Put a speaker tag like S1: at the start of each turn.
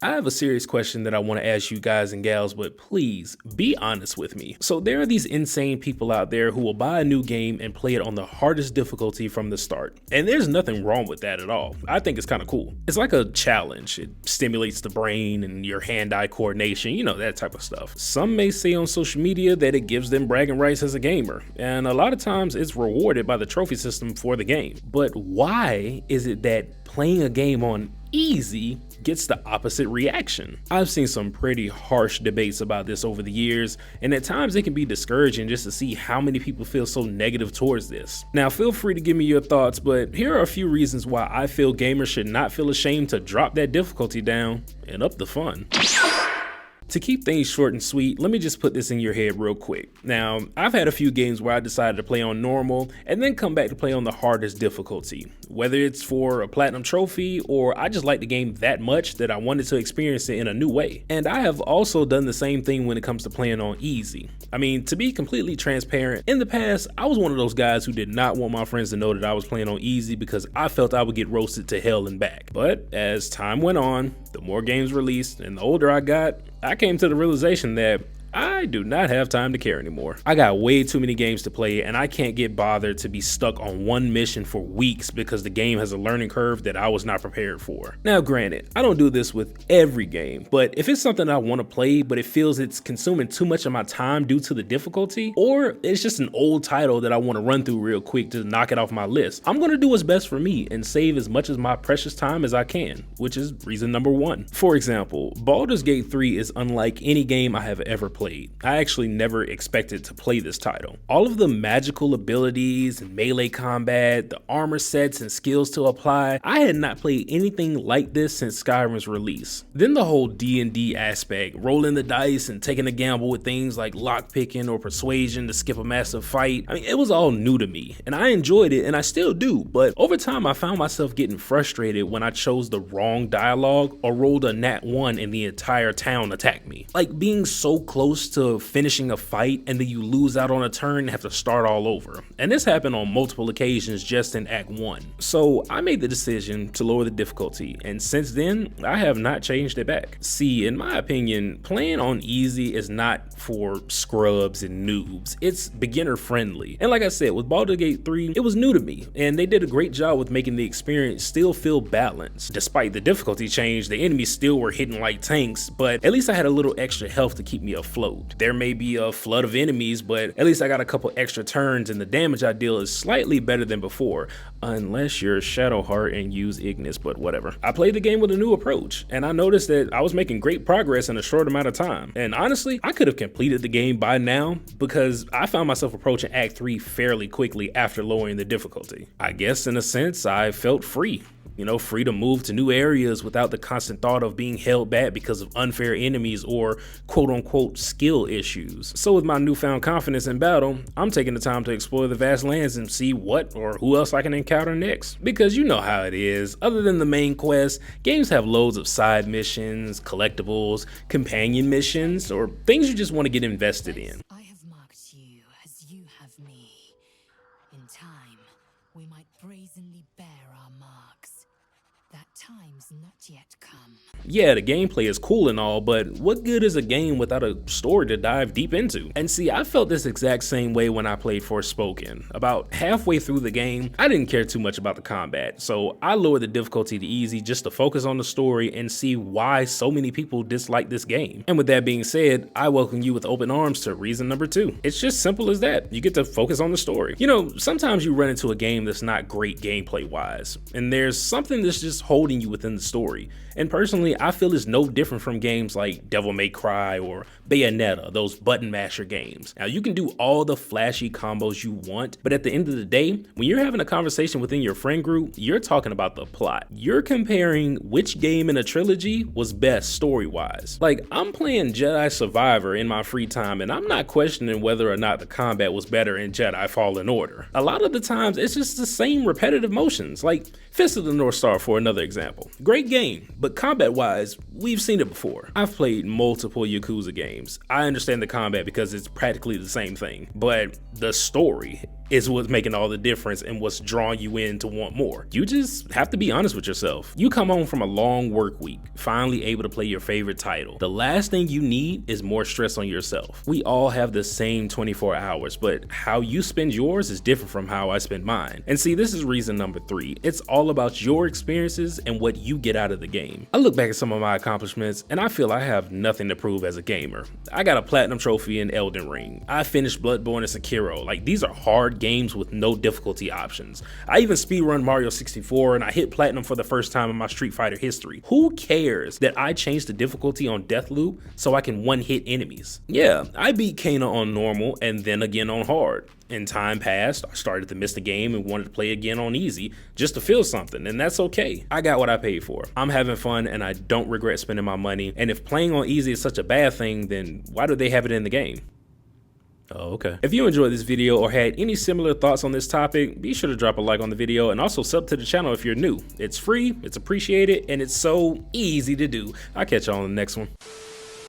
S1: I have a serious question that I want to ask you guys and gals, but please be honest with me. So there are these insane people out there who will buy a new game and play it on the hardest difficulty from the start. And there's nothing wrong with that at all. I think it's kind of cool. It's like a challenge. It stimulates the brain and your hand-eye coordination, that type of stuff. Some may say on social media that it gives them bragging rights as a gamer, and a lot of times it's rewarded by the trophy system for the game. But why is it that playing a game on easy gets the opposite reaction? I've seen some pretty harsh debates about this over the years, and at times it can be discouraging just to see how many people feel so negative towards this. Now feel free to give me your thoughts, but here are a few reasons why I feel gamers should not feel ashamed to drop that difficulty down and up the fun. To keep things short and sweet, let me just put this in your head real quick. Now, I've had a few games where I decided to play on normal and then come back to play on the hardest difficulty. Whether it's for a platinum trophy or I just like the game that much that I wanted to experience it in a new way. And I have also done the same thing when it comes to playing on easy. I mean, to be completely transparent, in the past, I was one of those guys who did not want my friends to know that I was playing on easy because I felt I would get roasted to hell and back. But as time went on, the more games released and the older I got, I came to the realization that I do not have time to care anymore. I got way too many games to play and I can't get bothered to be stuck on one mission for weeks because the game has a learning curve that I was not prepared for. Now granted, I don't do this with every game, but if it's something I want to play but it feels it's consuming too much of my time due to the difficulty, or it's just an old title that I want to run through real quick to knock it off my list, I'm going to do what's best for me and save as much of my precious time as I can, which is reason number one. For example, Baldur's Gate 3 is unlike any game I have ever played. I actually never expected to play this title. All of the magical abilities and melee combat, the armor sets and skills to apply, I had not played anything like this since Skyrim's release. Then the whole D&D aspect, rolling the dice and taking a gamble with things like lockpicking or persuasion to skip a massive fight. I mean, it was all new to me and I enjoyed it and I still do, but over time I found myself getting frustrated when I chose the wrong dialogue or rolled a nat 1 and the entire town attacked me. Like being so close to finishing a fight and then you lose out on a turn and have to start all over. And this happened on multiple occasions just in Act 1. So I made the decision to lower the difficulty, and since then I have not changed it back. See, in my opinion, playing on easy is not for scrubs and noobs. It's beginner friendly. And like I said, with Baldur's Gate 3, it was new to me and they did a great job with making the experience still feel balanced. Despite the difficulty change, the enemies still were hitting like tanks, but at least I had a little extra health to keep me afloat. There may be a flood of enemies, but at least I got a couple extra turns and the damage I deal is slightly better than before, unless you're Shadowheart and use Ignis, but whatever. I played the game with a new approach and I noticed that I was making great progress in a short amount of time. And honestly, I could have completed the game by now because I found myself approaching Act 3 fairly quickly after lowering the difficulty. I guess in a sense, I felt free. Free to move to new areas without the constant thought of being held back because of unfair enemies or quote-unquote skill issues. So with my newfound confidence in battle, I'm taking the time to explore the vast lands and see what or who else I can encounter next. Because you know how it is, other than the main quest, games have loads of side missions, collectibles, companion missions, or things you just want to get invested in.
S2: I have marked you as you have me. In time, we might brazenly bear our marks. That time's not yet come.
S1: Yeah, the gameplay is cool and all, but what good is a game without a story to dive deep into? And see, I felt this exact same way when I played Forspoken. About halfway through the game, I didn't care too much about the combat, so I lowered the difficulty to easy just to focus on the story and see why so many people dislike this game. And with that being said, I welcome you with open arms to reason number 2. It's just simple as that. You get to focus on the story. Sometimes you run into a game that's not great gameplay wise, and there's something that's just holding you within the story. And personally, I feel it's no different from games like Devil May Cry or Bayonetta, those button masher games. Now you can do all the flashy combos you want, but at the end of the day, when you're having a conversation within your friend group, you're talking about the plot. You're comparing which game in a trilogy was best story-wise. Like, I'm playing Jedi Survivor in my free time and I'm not questioning whether or not the combat was better in Jedi Fallen Order. A lot of the times, it's just the same repetitive motions, like Fist of the North Star for another example. Great game, But combat wise, we've seen it before. I've played multiple Yakuza games. I understand the combat because it's practically the same thing, but the story is what's making all the difference and what's drawing you in to want more. You just have to be honest with yourself. You come home from a long work week, finally able to play your favorite title. The last thing you need is more stress on yourself. We all have the same 24 hours, but how you spend yours is different from how I spend mine. And see, this is reason number 3. It's all about your experiences and what you get out of the game. I look back at some of my accomplishments and I feel I have nothing to prove as a gamer. I got a platinum trophy in Elden Ring. I finished Bloodborne and Sekiro. Like, these are hard games with no difficulty options. I even speedrun Mario 64 and I hit platinum for the first time in my Street Fighter history. Who cares that I changed the difficulty on Deathloop so I can one-hit enemies? Yeah, I beat Kena on normal and then again on hard. In time passed, I started to miss the game and wanted to play again on easy just to feel something, and that's okay. I got what I paid for. I'm having fun and I don't regret spending my money, and if playing on easy is such a bad thing, then why do they have it in the game? Oh, okay. If you enjoyed this video or had any similar thoughts on this topic, be sure to drop a like on the video and also sub to the channel if you're new. It's free, it's appreciated, and it's so easy to do. I'll catch y'all on the next one.